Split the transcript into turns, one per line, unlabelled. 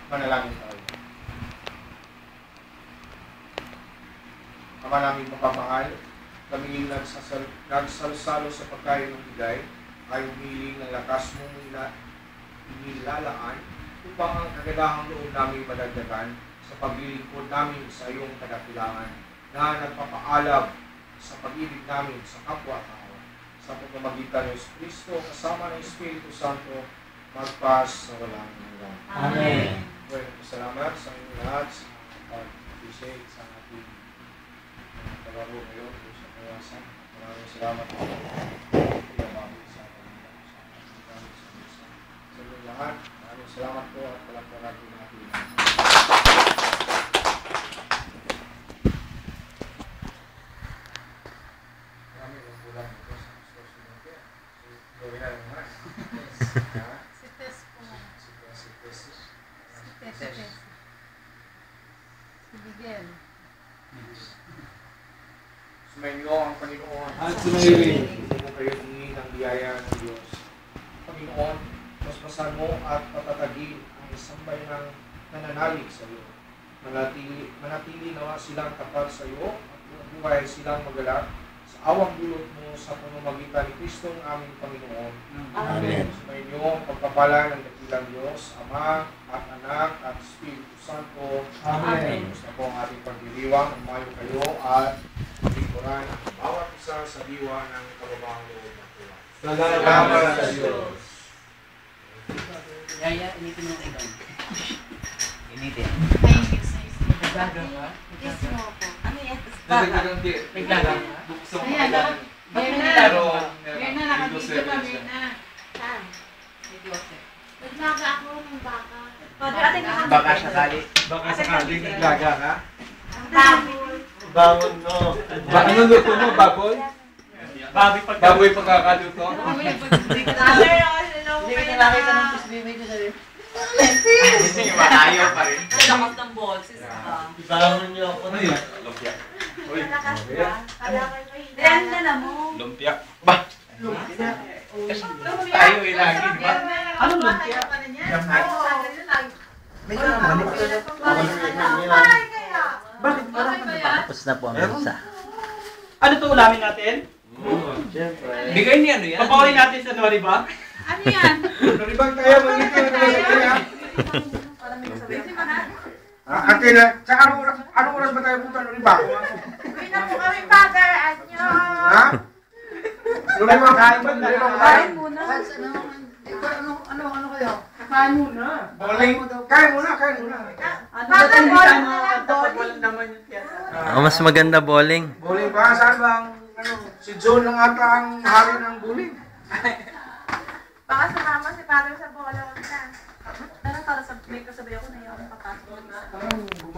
Manalangin tayo. Ama namin mapapahal, kami nagsalsalo sa pagkain ng bigay, ay humiling ng lakas mong inilalaan upang ang kagandahang loob namin madagdagan sa paglilingkod namin sa iyong kadakilangan na nagpapaalab sa pag-ibig namin sa kapwa-tao. Sa pagmamagitan ng Kristo kasama ng Espiritu Santo, magpas sa walang hanggan.
Amen.
Well, salamat sa inyong lahat sa pag-appreciate sa ating kalaro ngayon sa kawasan. Maraming salamat po. Sa inyong lahat, maraming salamat po at palagparan po natin. Marami ang bulang ito sa gusto natin. Gawin na lang naman. Sumainyo ang Panginoon at sumainyo mo kayo tingin ng biyaya ng Diyos. Panginoon, paspasan mo at patatagin ang isang bayanang nananalig sa iyo. Manatili nawa silang tapat sa iyo at buhay silang magalak sa awang dulot mo sa pamamagitan ni Kristo ang aming Panginoon. Amen. Sumainyo ang pagpapala ng dakilang Diyos, Ama at Anak at Espiritu Santo. Amen. Gusto po ang ating pagdiriwang, umayo kayo at lingkuran ang bawat isa sa diwa ng kababang loob ng tuwa. Salamat sa Diyos.
Yaya, initin mo kayo doon. Initin.
Naglagang ka?
Kiss mo ako. Ano yan?
Naglagang ka?
Naglagang ka?
Buksan mo
Ayan,
lang.
Berna.
Berna,
nakabigyo ka, Berna. Saan? Naglaga ako ng baka.
Baka sakali.
Baka sakaling naglaga ka?
Ang baboy.
Bangon mo. Ano luto mo? Baboy? Baboy pagkakaluto?
Hindi ko
nakita ng pisbibig ko sa'yo.
Hindi nga ayaw pa rin.
Lakas ng boses ka.
Ibangon niyo ako na yun.
Lumpia.
Malakas ba? Kala ko yung mahina. Na mo.
Lumpia. Ba? Tayo ilagi, di ba?
Anong lumpia?
May
Bakit parang tapos na po ang isa?
Ano to ulamin natin?
Siyempre.
Bigay niya ano yan?
Papawalin natin sa Nori ba?
Ano yan?
Naribang tayo, magiging ito sa kanya. Ate na, sa anong oras ba tayo punta naribang?
Uwi na po kami, Father. Anyo.
Ha? Naribang kain ba? Naribang kain?
muna.
Ano kayo? Kain muna.
Bowling? Kain muna, kain muna.
Father, bowling na lang.
Kapag walang naman yung tiyata.
Mas maganda bowling.
Bowling ba? Saan ba ang, si John lang ata ang hari ng bowling?
Baka sumama si Father sa bola. Huwag na. Pero para sa may kasabay ako na yung papasok.